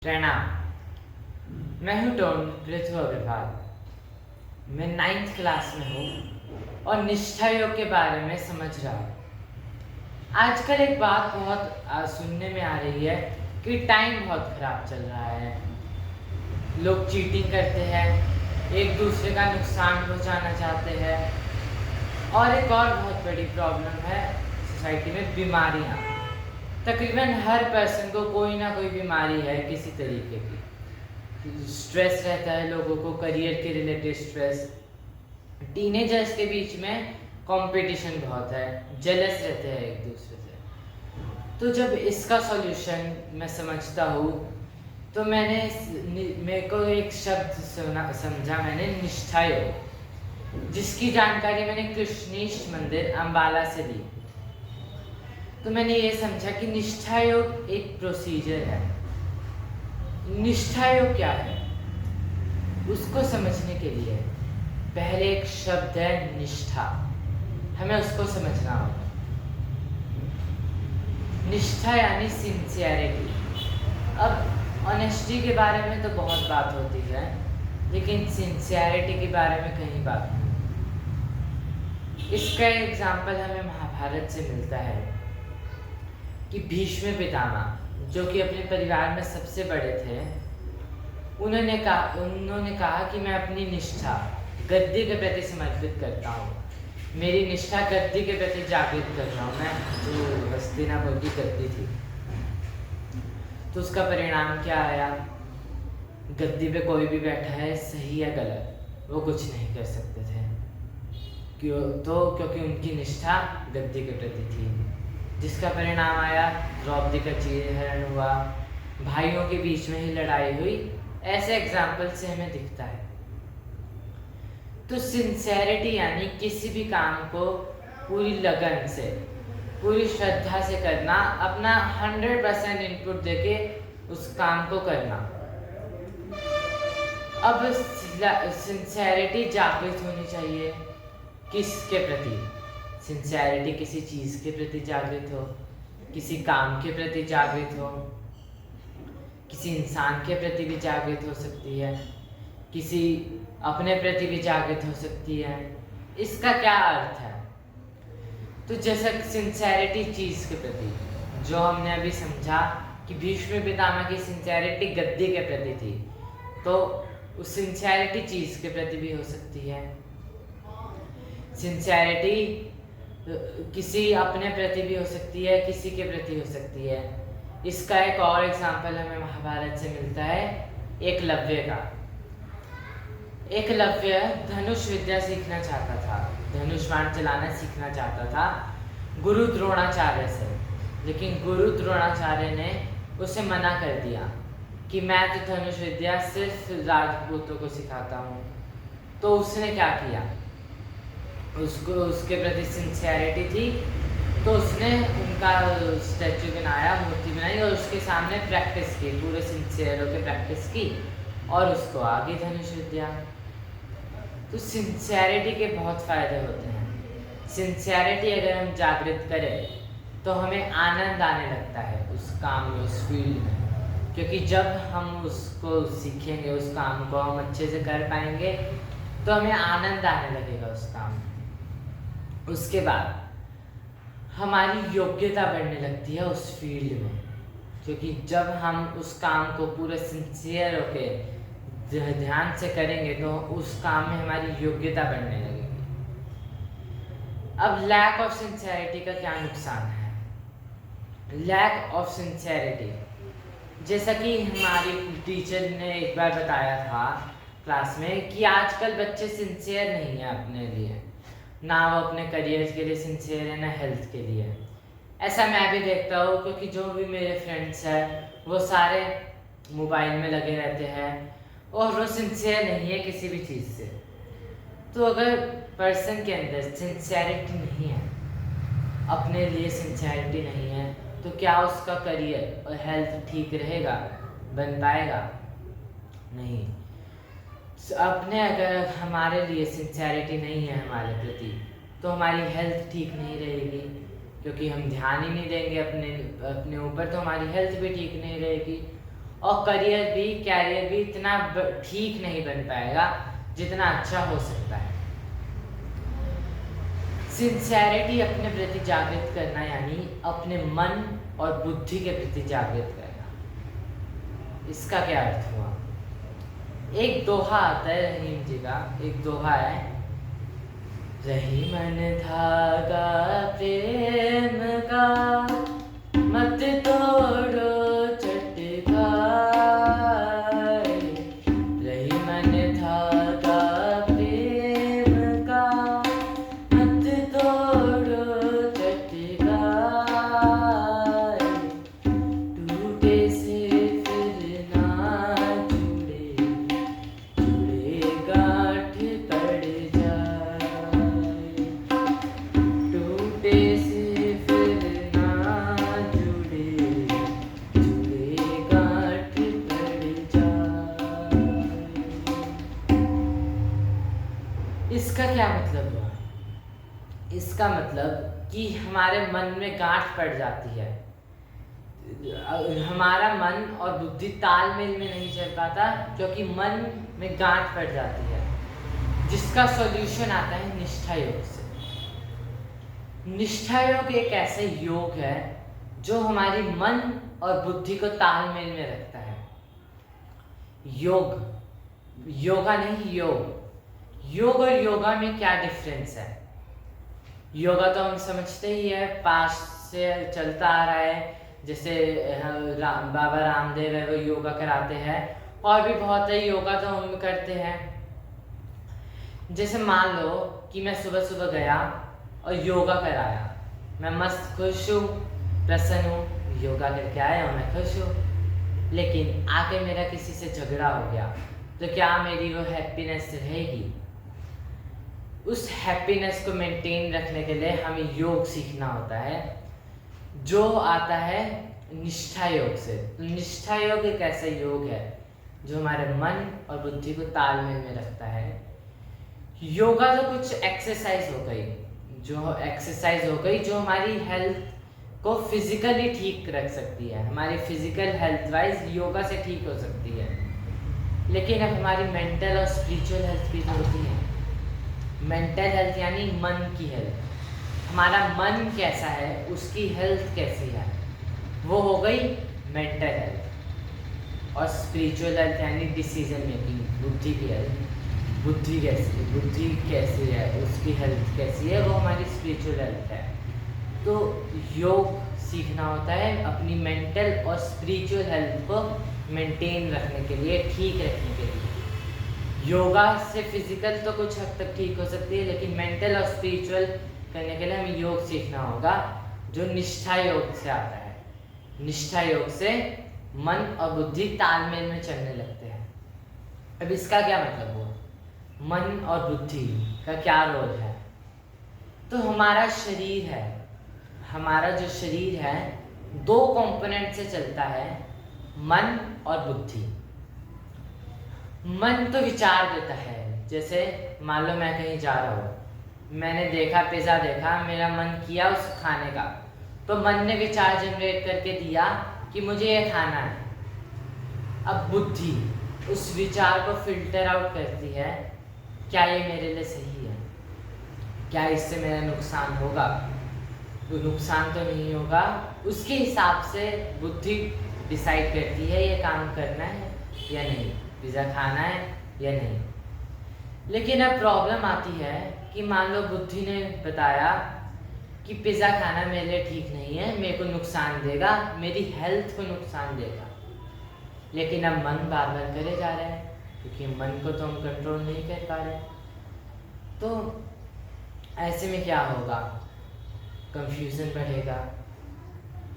प्रणाम। मैं हूँ पृथ्वी अग्रवाल। मैं 9th क्लास में हूँ और निष्ठा योग के बारे में समझ रहा हूँ। आजकल एक बात बहुत सुनने में आ रही है कि टाइम बहुत खराब चल रहा है। लोग चीटिंग करते हैं, एक दूसरे का नुकसान पहुँचाना चाहते हैं और एक और बहुत बड़ी प्रॉब्लम है सोसाइटी में बीमारियाँ। तकरीबन हर पर्सन को कोई ना कोई बीमारी है किसी तरीके की। स्ट्रेस रहता है लोगों को, करियर के रिलेटेड स्ट्रेस। टीनेजर्स के बीच में कंपटीशन बहुत है, जेलस रहते हैं एक दूसरे से। तो जब इसका सॉल्यूशन मैं समझता हूँ तो मेरे को एक शब्द समझा मैंने, निष्ठा योग, जिसकी जानकारी मैंने कृष्णेश मंदिर अंबाला से ली। तो मैंने ये समझा कि निष्ठा योग एक प्रोसीजर है। निष्ठा योग क्या है उसको समझने के लिए पहले एक शब्द है निष्ठा, हमें उसको समझना होगा। निष्ठा यानी सिंसियरिटी। अब ऑनेस्टी के बारे में तो बहुत बात होती है, लेकिन सिंसियरिटी के बारे में कहीं बात नहीं। इसका एग्जाम्पल हमें महाभारत से मिलता है कि भीष्म पितामह, जो कि अपने परिवार में सबसे बड़े थे, उन्होंने कहा कि मैं अपनी निष्ठा गद्दी के प्रति समर्पित करता हूँ। मेरी निष्ठा गद्दी के प्रति जागृत कर रहा हूँ मैं, जो हस्तिनापुर की गद्दी थी। तो उसका परिणाम क्या आया? गद्दी पे कोई भी बैठा है, सही या गलत, वो कुछ नहीं कर सकते थे। क्योंकि उनकी निष्ठा गद्दी के प्रति थी, जिसका परिणाम आया द्रौपदी का चीरहरण हुआ, भाइयों के बीच में ही लड़ाई हुई। ऐसे एग्जाम्पल से हमें दिखता है। तो सिंसेरिटी यानी किसी भी काम को पूरी लगन से, पूरी श्रद्धा से करना, अपना 100% इनपुट देके उस काम को करना। अब सिंसेरिटी जागृत होनी चाहिए किसके प्रति? सिंसियरिटी किसी चीज़ के प्रति जागृत हो, किसी काम के प्रति जागृत हो, किसी इंसान के प्रति भी जागृत हो सकती है, किसी अपने प्रति भी जागृत हो सकती है। इसका क्या अर्थ है? तो जैसे सिंसियरिटी चीज़ के प्रति, जो हमने अभी समझा कि भीष्म पितामह की सिंसियरिटी गद्दी के प्रति थी, तो उस सिंसियरिटी चीज़ के प्रति भी हो सकती है। सिंसियरिटी किसी अपने प्रति भी हो सकती है, किसी के प्रति हो सकती है। इसका एक और एग्जाम्पल हमें महाभारत से मिलता है, एकलव्य का। एकलव्य धनुष विद्या सीखना चाहता था, धनुष बाण चलाना सीखना चाहता था गुरु द्रोणाचार्य से, लेकिन गुरु द्रोणाचार्य ने उसे मना कर दिया कि मैं तो धनुष विद्या सिर्फ राजपूतों को सिखाता हूँ। तो उसने क्या किया? उसको उसके प्रति सिंसियरिटी थी, तो उसने उनका स्टैचू बनाया, मूर्ति बनाई और उसके सामने प्रैक्टिस की, पूरे सिंसियर होकर प्रैक्टिस की और उसको आ गई धनुष विद्या। तो सिंसियरिटी के बहुत फ़ायदे होते हैं। सिंसियरिटी अगर हम जागृत करें तो हमें आनंद आने लगता है उस काम में, उस फील्ड में, क्योंकि जब हम उसको सीखेंगे, उस काम को हम अच्छे से कर पाएंगे तो हमें आनंद आने लगेगा उस काम में। उसके बाद हमारी योग्यता बढ़ने लगती है उस फील्ड में, क्योंकि जब हम उस काम को पूरे सिंसियर होके ध्यान से करेंगे तो उस काम में हमारी योग्यता बढ़ने लगेगी। अब लैक ऑफ सिंसियरिटी का क्या नुकसान है? लैक ऑफ सिंसियरिटी, जैसा कि हमारी टीचर ने एक बार बताया था क्लास में, कि आजकल बच्चे सिंसियर नहीं है अपने लिए, ना वो अपने करियर के लिए सिंसियर है, ना हेल्थ के लिए। ऐसा मैं भी देखता हूँ, क्योंकि जो भी मेरे फ्रेंड्स हैं वो सारे मोबाइल में लगे रहते हैं और वो सिंसियर नहीं है किसी भी चीज़ से। तो अगर पर्सन के अंदर सिंसियरिटी नहीं है, अपने लिए सिंसियरिटी नहीं है, तो क्या उसका करियर और हेल्थ ठीक रहेगा, बन पाएगा? नहीं। अपने अगर हमारे लिए सिंसियरिटी नहीं है हमारे प्रति, तो हमारी हेल्थ ठीक नहीं रहेगी, क्योंकि हम ध्यान ही नहीं देंगे अपने ऊपर, तो हमारी हेल्थ भी ठीक नहीं रहेगी और कैरियर भी इतना ठीक नहीं बन पाएगा जितना अच्छा हो सकता है। सिंसियरिटी अपने प्रति जागृत करना, यानी अपने मन और बुद्धि के प्रति जागृत करना। इसका क्या अर्थ हुआ? एक दोहा आता है रहीम जी का, एक दोहा है, रही मन धागा प्रेम का, मत तोड़ो चटकाए, रही मन धागा प्रेम का, मत तोड़ो चटकाए, टूटे से फिर ना जुड़े, जुड़े गांठ पड़ जाए, टूटे से फिर ना जुड़े, जुड़े गांठ पड़ जाए। इसका क्या मतलब हुआ? इसका मतलब कि हमारे मन में गांठ पड़ जाती है, हमारा मन और बुद्धि तालमेल में नहीं चल पाता क्योंकि मन में गांठ पड़ जाती है, जिसका सॉल्यूशन आता है निष्ठा योग से। निष्ठा योग एक ऐसे योग है जो हमारी मन और बुद्धि को तालमेल में रखता है। योग, योगा नहीं, योग। योग और योगा में क्या डिफरेंस है? योगा तो हम समझते ही है, पास से चलता आ रहा है, जैसे बाबा रामदेव है वो योगा कराते हैं, और भी बहुत है योगा तो हम करते हैं। जैसे मान लो कि मैं सुबह सुबह गया और योगा कराया, मैं मस्त खुश हूँ, प्रसन्न हूँ, योगा करके आया हूँ, मैं खुश हूँ, लेकिन आके मेरा किसी से झगड़ा हो गया, तो क्या मेरी वो हैप्पीनेस रहेगी? उस हैप्पीनेस को मेंटेन रखने के लिए हमें योग सीखना होता है, जो आता है निष्ठा योग से। तो निष्ठा योग एक ऐसा योग है जो हमारे मन और बुद्धि को तालमेल में रखता है। योगा तो कुछ एक्सरसाइज हो गई, जो हमारी हेल्थ को फिजिकली ठीक रख सकती है, हमारी फिजिकल हेल्थ वाइज योगा से ठीक हो सकती है। लेकिन अब हमारी मेंटल और स्पिरिचुअल हेल्थ भी तो होती है। मेंटल हेल्थ यानी मन की हेल्थ, हमारा मन कैसा है, उसकी हेल्थ कैसी है, वो हो गई मेंटल हेल्थ। और स्पिरिचुअल हेल्थ यानी डिसीजन मेकिंग, बुद्धि की हेल्थ, बुद्धि कैसी है, उसकी हेल्थ कैसी है, वो हमारी स्पिरिचुअल हेल्थ है। तो योग सीखना होता है अपनी मेंटल और स्पिरिचुअल हेल्थ को मेंटेन रखने के लिए, ठीक रखने के लिए। योगा से फिजिकल तो कुछ हद तक ठीक हो सकती है, लेकिन मेंटल और स्पिरिचुअल करने के लिए हमें योग सीखना होगा, जो निष्ठा योग से आता है। निष्ठा योग से मन और बुद्धि तालमेल में चलने लगते हैं। अब इसका क्या मतलब हुआ? मन और बुद्धि का क्या रोल है? तो हमारा शरीर है, हमारा जो शरीर है दो कंपोनेंट से चलता है, मन और बुद्धि। मन तो विचार देता है, जैसे मान लो मैं कहीं जा रहा हूँ, मैंने देखा पिज़्ज़ा देखा, मेरा मन किया उस खाने का, तो मन ने विचार जनरेट करके दिया कि मुझे ये खाना है। अब बुद्धि उस विचार को फिल्टर आउट करती है, क्या ये मेरे लिए सही है, क्या इससे मेरा नुकसान होगा, नुकसान तो नहीं होगा। उसके हिसाब से बुद्धि डिसाइड करती है ये काम करना है या नहीं, पिज़्ज़ा खाना है या नहीं। लेकिन अब प्रॉब्लम आती है कि मान लो बुद्धि ने बताया कि पिज़्ज़ा खाना मेरे लिए ठीक नहीं है, मेरे को नुकसान देगा, मेरी हेल्थ को नुकसान देगा। लेकिन अब मन बार बार करे जा रहा है, क्योंकि मन को तो हम कंट्रोल नहीं कर पा रहे। तो ऐसे में क्या होगा? कंफ्यूजन बढ़ेगा,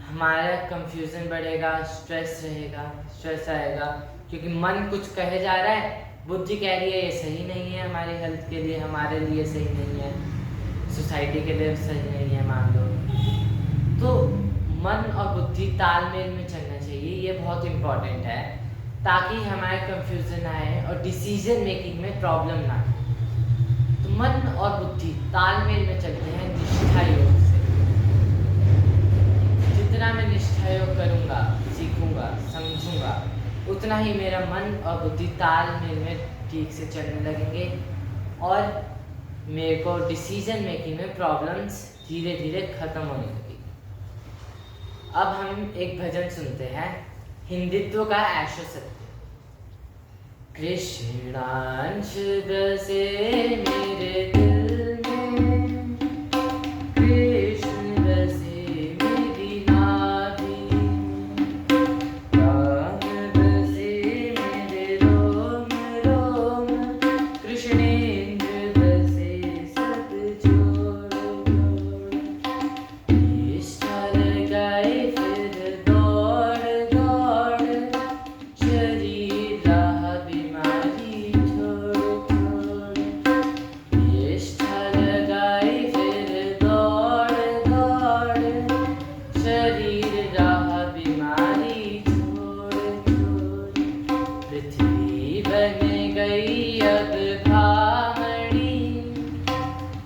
हमारा कंफ्यूजन बढ़ेगा, स्ट्रेस रहेगा, स्ट्रेस आएगा, क्योंकि मन कुछ कहे जा रहा है, बुद्धि कह रही है ये सही नहीं है हमारी हेल्थ के लिए, हमारे लिए सही नहीं है, सोसाइटी के लिए सही नहीं है मान लो। तो मन और बुद्धि तालमेल में चलना चाहिए, ये बहुत इम्पोर्टेंट है, ताकि हमारे कंफ्यूजन आए और डिसीजन मेकिंग में प्रॉब्लम ना आए। तो मन और बुद्धि तालमेल में चलते हैं निष्ठा योग से। जितना मैं निष्ठा योग करूँगा, सीखूँगा, समझूँगा, उतना ही मेरा मन और बुद्धि तालमेल में ठीक से चलने लगेंगे और मेरे को डिसीजन मेकिंग में प्रॉब्लम्स धीरे धीरे खत्म होने लगी। अब हम एक भजन सुनते हैं हिंदुत्व का ऐशो सत्य। कृष्णांश बसे मेरे दिल में, कृष्ण बसे मेरी नाभि में, राम बसे मेरे रोम रोम, कृष्णेंद्र बसे सब जोड़ जोड़, निष्ठा लगाए फिर दौड़ दौड़, शरीर राह बीमारी छोड़ छोड़, निष्ठा लगाए फिर दौड़ दौड़, शरीर राह बीमारी छोड़ छोड़, पृथ्वी बन गई अब भामड़ी,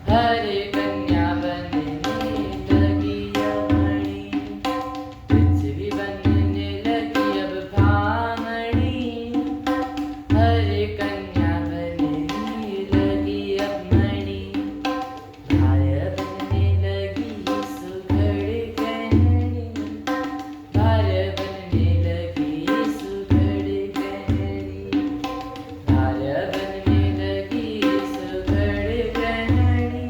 हर कन्या बनने लगी अमणी, पृथ्वी बनने लगी अब भामड़ी, हर कन्या बनने लगी अब मणि, भार्य बनने लगी सुघड़ गहनी, भार्य बनने लगी सुघड़ गहनी, भार्य बनने लगी सुघड़ गहनी,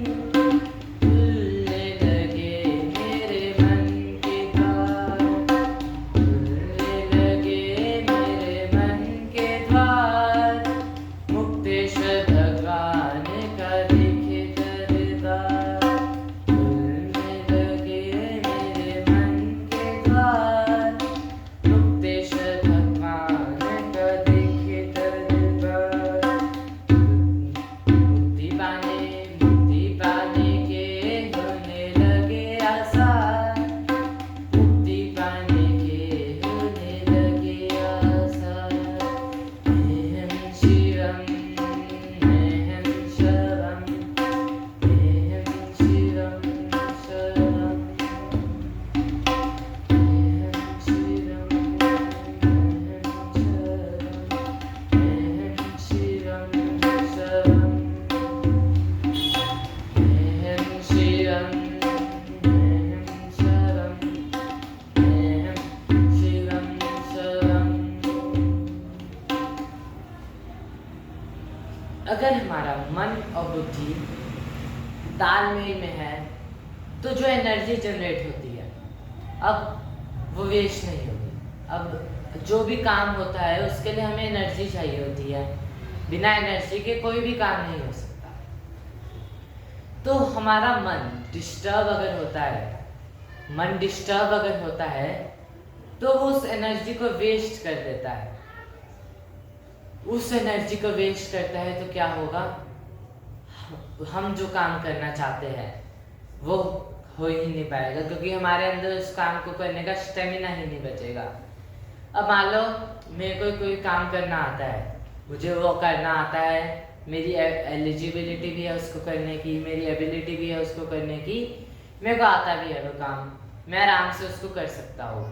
खुलने लगे मेरे मन के द्वार, खुलने लगे मेरे मन के द्वार, मुक्तेश्वर भगवान का देखे दरबार, खुलने लगे मेरे मन के द्वार, मुक्तेश्वर भगवान का देखे दरबार, मुक्ति पाने के होने लगे आसार, मुक्ति पाने के होने लगे आसार, मेहं शिवम मेहं शवम, मेहं शिवम शवम, मेहं शिवम मेहं शिवम शवम, मेहं शिवम मेहं शवम, मेहं शिवम शवम। अगर हमारा मन और बुद्धि तालमेल में है तो जो एनर्जी जनरेट होती है अब वो वेस्ट नहीं होगी। अब जो भी काम होता है उसके लिए हमें एनर्जी चाहिए होती है, बिना एनर्जी के कोई भी काम नहीं हो सकता। तो हमारा मन डिस्टर्ब अगर होता है तो वो उस एनर्जी को वेस्ट कर देता है। उस एनर्जी को वेस्ट करता है तो क्या होगा, हम जो काम करना चाहते हैं वो हो ही नहीं पाएगा, क्योंकि हमारे अंदर उस काम को करने का स्टेमिना ही नहीं बचेगा। अब मान लो मेरे को कोई काम करना आता है, मुझे वो करना आता है, मेरी एलिजिबिलिटी भी है उसको करने की, मेरी एबिलिटी भी है उसको करने की, मेरे को आता भी है वो काम, मैं आराम से उसको कर सकता हूँ।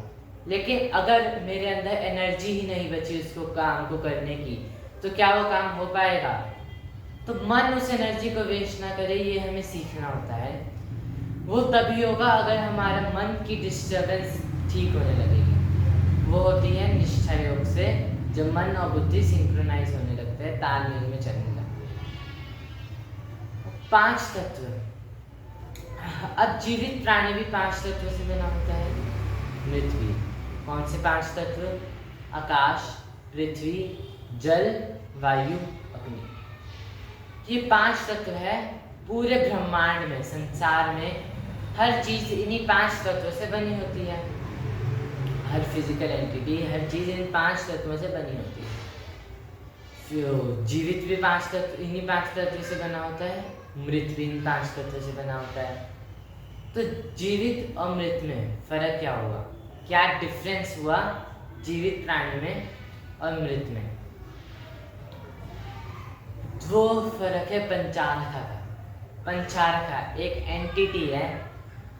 लेकिन अगर मेरे अंदर एनर्जी ही नहीं बची उसको काम को करने की तो क्या वो काम हो पाएगा। तो मन उस एनर्जी को वेस्ट ना करे, ये हमें सीखना होता है। वो तभी होगा अगर हमारा मन की डिस्टर्बेंस ठीक होने लगेगी। वो होती है निष्ठा योग से, जब मन और बुद्धि सिंक्रोनाइज होने लगते हैं, तालमेल में चलने लगते हैं। 5 तत्व। अब जीवित प्राणी भी 5 तत्वों से बना होता है। पृथ्वी, कौन से 5 तत्व? आकाश, पृथ्वी, जल, वायु, अग्नि। ये 5 तत्व है। पूरे ब्रह्मांड में, संसार में हर चीज इन्हीं 5 तत्वों से बनी होती है। हर फिजिकल एंटिटी, हर चीज इन 5 तत्वों से बनी होती है। जीवित भी 5 तत्व इन्हीं 5 तत्वों से बना होता है। मृत भी इन 5 तत्वों से बना होता है। तो जीवित और मृत में फर्क क्या हुआ, क्या डिफरेंस हुआ जीवित प्राणी में और मृत में? वो फर्क है पंचारखा का। पंचारखा एक एंटिटी है,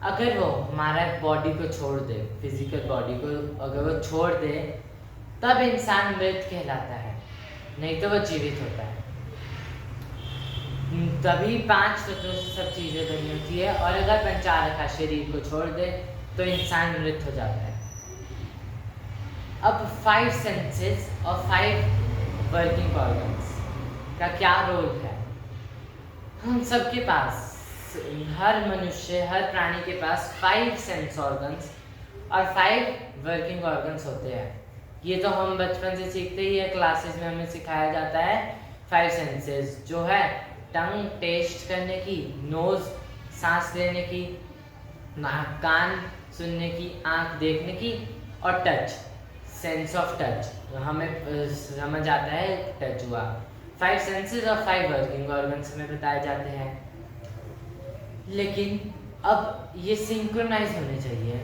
अगर वो हमारा बॉडी को छोड़ दे, फिजिकल बॉडी को अगर वो छोड़ दे, तब इंसान मृत कहलाता है, नहीं तो वह जीवित होता है। तभी 5 तत्वों से सब चीज़ें बनी होती है, और अगर पंचारखा शरीर को छोड़ दे तो इंसान मृत हो जाता है। अब 5 सेंसेस और 5 वर्किंग ऑर्गन्स का क्या रोल है? हम सबके पास, हर मनुष्य, हर प्राणी के पास 5 सेंस ऑर्गन्स और 5 वर्किंग ऑर्गन्स होते हैं। ये तो हम बचपन से सीखते ही है, क्लासेस में हमें सिखाया जाता है। 5 सेंसेस जो है टंग टेस्ट करने की, नोज सांस लेने की, नाक कान सुनने की, आँख देखने की, और टच सेंस ऑफ टच, हमें समझ आता है टच हुआ। 5 सेंसेस और 5 वर्किंग ऑर्गन्स हमें बताए जाते हैं। लेकिन अब ये सिंक्रोनाइज होने चाहिए।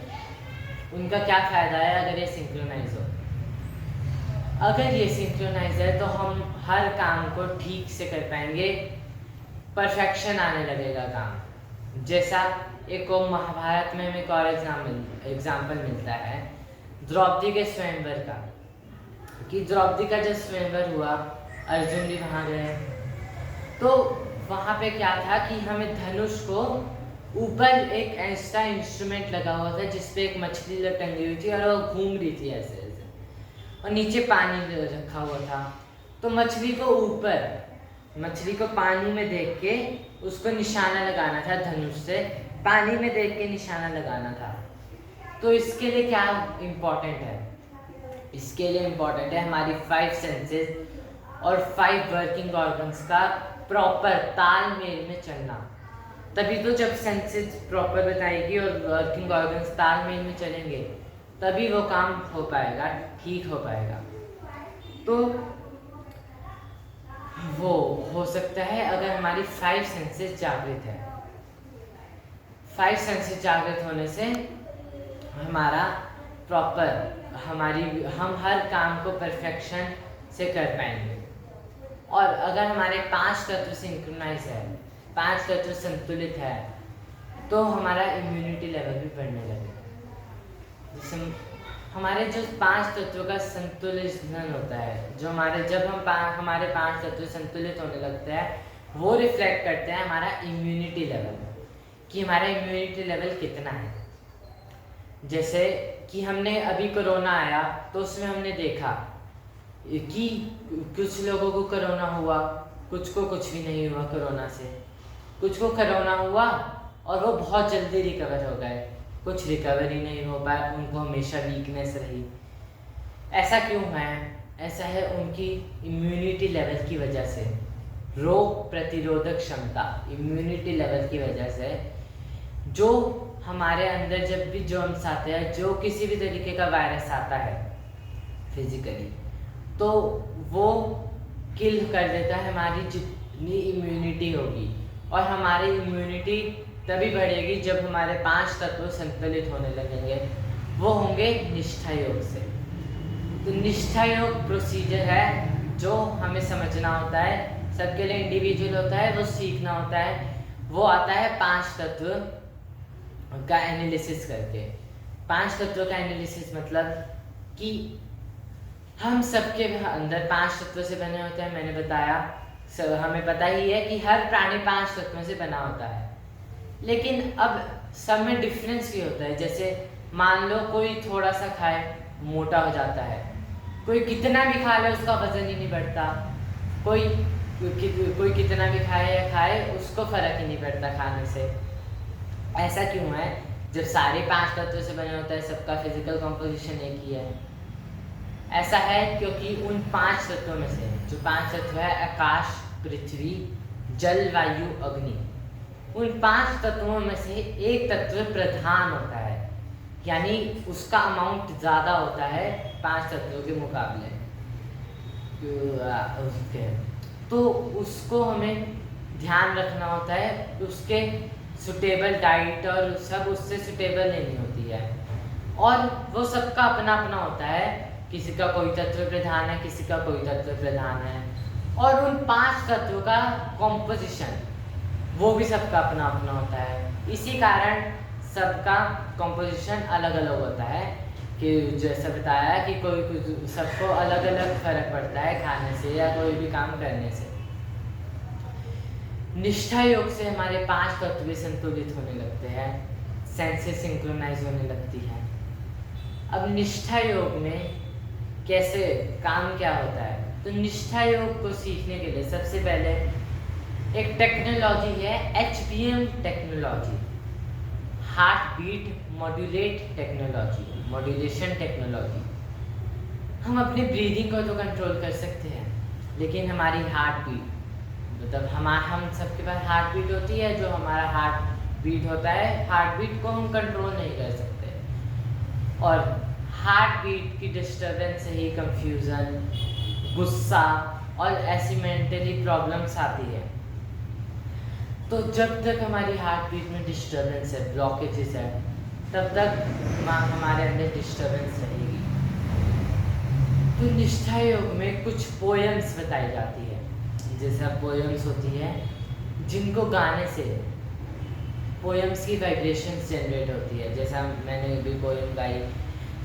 उनका क्या फ़ायदा है अगर ये सिंक्रोनाइज हो? अगर ये सिंक्रोनाइज है तो हम हर काम को ठीक से कर पाएंगे, परफेक्शन आने लगेगा काम। जैसा एक और महाभारत में हमें एक और एग्जाम्पल मिलता है द्रौपदी के स्वयंवर का, कि द्रौपदी का जब स्वयंवर हुआ, अर्जुन भी वहाँ गए, तो वहाँ पे क्या था कि हमें धनुष को ऊपर एक ऐसा इंस्ट्रूमेंट लगा हुआ था जिसपे एक मछली टंगी हुई थी और वो घूम रही थी ऐसे ऐसे, और नीचे पानी रखा हुआ था। तो मछली को पानी में देख के उसको निशाना लगाना था, धनुष से पानी में देख के निशाना लगाना था। तो इसके लिए क्या इम्पोर्टेंट है? इसके लिए इम्पोर्टेंट है हमारी 5 सेंसेस और 5 वर्किंग ऑर्गन्स का प्रॉपर तालमेल में चलना। तभी तो जब सेंसेस प्रॉपर बताएगी और वर्किंग ऑर्गन्स तालमेल में चलेंगे, तभी वो काम हो पाएगा, ठीक हो पाएगा। तो वो हो सकता है अगर हमारी 5 सेंसेस जागृत है। 5 सेंसेस जागृत होने से हमारा हम हर काम को परफेक्शन से कर पाएंगे। और अगर हमारे 5 तत्व सिंक्रोनाइज है, 5 तत्व संतुलित है, तो हमारा इम्यूनिटी लेवल भी बढ़ने लगेगा। जैसे हमारे जो 5 तत्वों का संतुलन होता है, जो हमारे 5 तत्व संतुलित होने लगते हैं, वो रिफ्लेक्ट करते हैं हमारा इम्यूनिटी लेवल, कि हमारा इम्यूनिटी लेवल कितना है। जैसे कि हमने अभी कोरोना आया तो उसमें हमने देखा कि कुछ लोगों को कोरोना हुआ, कुछ को कुछ भी नहीं हुआ कोरोना से, कुछ को कोरोना हुआ और वो बहुत जल्दी रिकवर हो गए, कुछ रिकवरी नहीं हो पाया, उनको हमेशा वीकनेस रही। ऐसा क्यों है? ऐसा है उनकी इम्यूनिटी लेवल की वजह से, रोग प्रतिरोधक क्षमता, इम्यूनिटी लेवल की वजह से। जो हमारे अंदर जब भी जर्म्स आते हैं, जो किसी भी तरीके का वायरस आता है फिजिकली, तो वो किल कर देता है हमारी जितनी इम्यूनिटी होगी। और हमारी इम्यूनिटी तभी बढ़ेगी जब हमारे 5 तत्व संतुलित होने लगेंगे। वो होंगे निष्ठा योग से। तो निष्ठा योग प्रोसीजर है जो हमें समझना होता है, सबके लिए इंडिविजुअल होता है, वो सीखना होता है। वो आता है 5 तत्व का एनालिसिस करके। 5 तत्वों का एनालिसिस मतलब कि हम सबके अंदर 5 तत्वों से बने होते हैं। मैंने बताया, हमें पता ही है कि हर प्राणी 5 तत्वों से बना होता है, लेकिन अब सब में डिफरेंस भी होता है। जैसे मान लो कोई थोड़ा सा खाए मोटा हो जाता है, कोई कितना भी खा ले उसका वजन ही नहीं बढ़ता, कोई कितना भी खाए या खाए उसको फर्क ही नहीं पड़ता खाने से। ऐसा क्यों है? जब सारे 5 तत्वों से बने होते हैं, सबका फिजिकल कंपोजिशन एक ही है। ऐसा है क्योंकि उन 5 तत्वों में से जो 5 तत्व है, आकाश, पृथ्वी, जल, वायु, अग्नि, उन 5 तत्वों में से एक तत्व प्रधान होता है, यानी उसका अमाउंट ज़्यादा होता है 5 तत्वों के मुकाबले। तो उसको हमें ध्यान रखना होता है, उसके सुटेबल डाइट और सब उससे सुटेबल लेनी होती है। और वो सबका अपना अपना होता है, किसी का कोई तत्व प्रधान है, किसी का कोई तत्व प्रधान है। और उन 5 तत्वों का कॉम्पोजिशन वो भी सबका अपना अपना होता है। इसी कारण सबका कॉम्पोजिशन अलग अलग होता है। कि जैसा बताया कि कोई कुछ सबको अलग अलग फर्क पड़ता है खाने से या कोई भी काम करने से। निष्ठा योग से हमारे 5 तत्व भी संतुलित होने लगते हैं, सेंसेस सिंक्रोनाइज होने लगती है। अब निष्ठा योग में कैसे काम क्या होता है, तो निष्ठा योग को सीखने के लिए सबसे पहले एक टेक्नोलॉजी है HBM technology, heart beat modulate technology, modulation technology. हम अपनी ब्रीदिंग को तो कंट्रोल कर सकते हैं, लेकिन हमारी हार्ट बीट, मतलब हम सबके पास हार्ट बीट होती है, जो हमारा हार्ट बीट होता है, हार्ट बीट को हम कंट्रोल नहीं कर सकते। और हार्ट बीट की डिस्टर्बेंस से ही कंफ्यूजन, गुस्सा और ऐसी मेंटली प्रॉब्लम्स आती है। तो जब तक हमारी हार्ट बीट में डिस्टर्बेंस है, ब्लॉकेजेस है, तब तक हमारे अंदर डिस्टर्बेंस रहेगी। तो निष्ठा योग में कुछ पोएम्स बताई जाती है, जैसा पोएम्स होती है जिनको गाने से पोएम्स की वाइब्रेशंस जनरेट होती है। जैसा मैंने भी पोएम गाई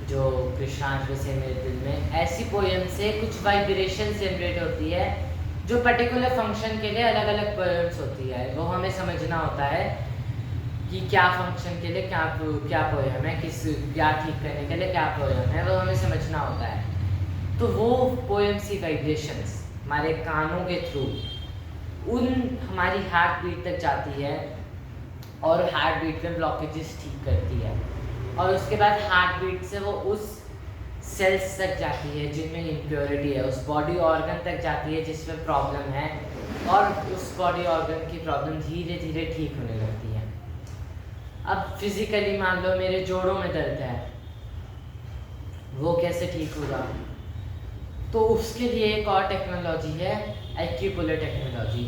जो कृष्णांश बसे मेरे दिल में, ऐसी पोएम से कुछ वाइब्रेशंस जनरेट होती है जो पर्टिकुलर फंक्शन के लिए अलग अलग पोएम्स होती है। वो हमें समझना होता है कि क्या फंक्शन के लिए क्या पोएम है, क्या ठीक करने के लिए क्या पोएम है, वो हमें समझना होता है। तो वो पोएम्स की वाइब्रेशंस हमारे कानों के थ्रू हमारी हार्ट बीट तक जाती है और हार्ट बीट में ब्लॉकेजेस ठीक करती है। और उसके बाद हार्ट बीट से वो उस सेल्स तक जाती है जिनमें इम्प्योरिटी है, उस बॉडी ऑर्गन तक जाती है जिसमें प्रॉब्लम है, और उस बॉडी ऑर्गन की प्रॉब्लम धीरे धीरे ठीक होने लगती है। अब फिजिकली मान लो मेरे जोड़ों में दर्द है, वो कैसे ठीक होगा? तो उसके लिए एक और टेक्नोलॉजी है एक्यूपुलर टेक्नोलॉजी।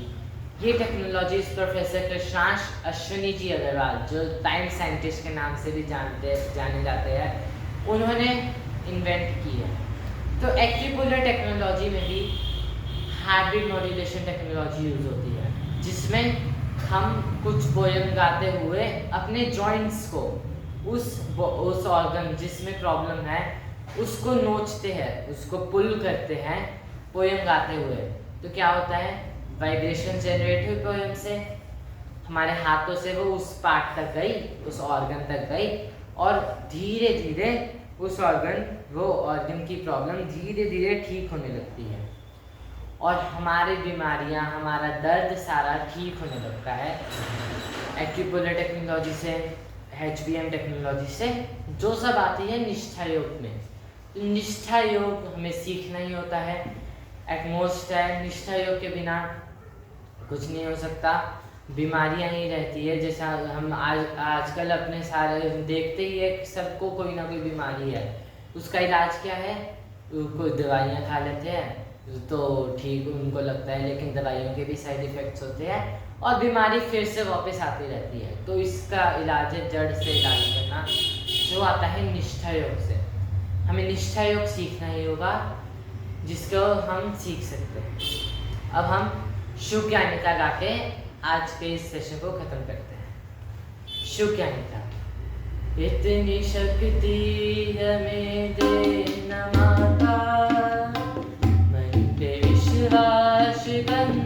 ये टेक्नोलॉजी प्रोफेसर कृष्णांश अश्विनी जी अग्रवाल, जो टाइम साइंटिस्ट के नाम से भी जाने जाते हैं, उन्होंने इन्वेंट की है। तो एक्यूपुलर टेक्नोलॉजी में भी heart beat modulation technology use होती है, जिसमें हम कुछ पोएम गाते हुए अपने जॉइंट्स को उस ऑर्गन जिसमें प्रॉब्लम है उसको नोचते हैं, उसको पुल करते हैं पोएम गाते हुए। तो क्या होता है, वाइब्रेशन जनरेट हुई पोएम से, हमारे हाथों से वो उस पार्ट तक गई, उस ऑर्गन तक गई, और धीरे धीरे उस ऑर्गन की प्रॉब्लम धीरे धीरे ठीक होने लगती है, और हमारी बीमारियां, हमारा दर्द सारा ठीक होने लगता है एक्यूपुलर टेक्नोलॉजी से, HBM टेक्नोलॉजी से, जो सब आती है निष्ठा योग में। निष्ठा योग हमें सीखना ही होता है, एटमोस्ट है। निष्ठा योग के बिना कुछ नहीं हो सकता, बीमारियां ही रहती है। जैसा हम आजकल अपने सारे देखते ही है, सबको कोई ना कोई बीमारी है। उसका इलाज क्या है? कोई दवाइयाँ खा लेते हैं तो ठीक उनको लगता है, लेकिन दवाइयों के भी साइड इफ़ेक्ट्स होते हैं और बीमारी फिर से वापस आती रहती है। तो इसका इलाज है जड़ से इलाज करना, जो आता है निष्ठा योग से। हमें निष्ठा योग सीखना ही होगा, जिसको हम सीख सकते हैं। अब हम शुभ ज्ञानिता गा के आज के इस सेशन को ख़त्म करते हैं। शुभ ज्ञानिता। इतनी शक्ति हमें दे न माता, मन पे विश्वास करना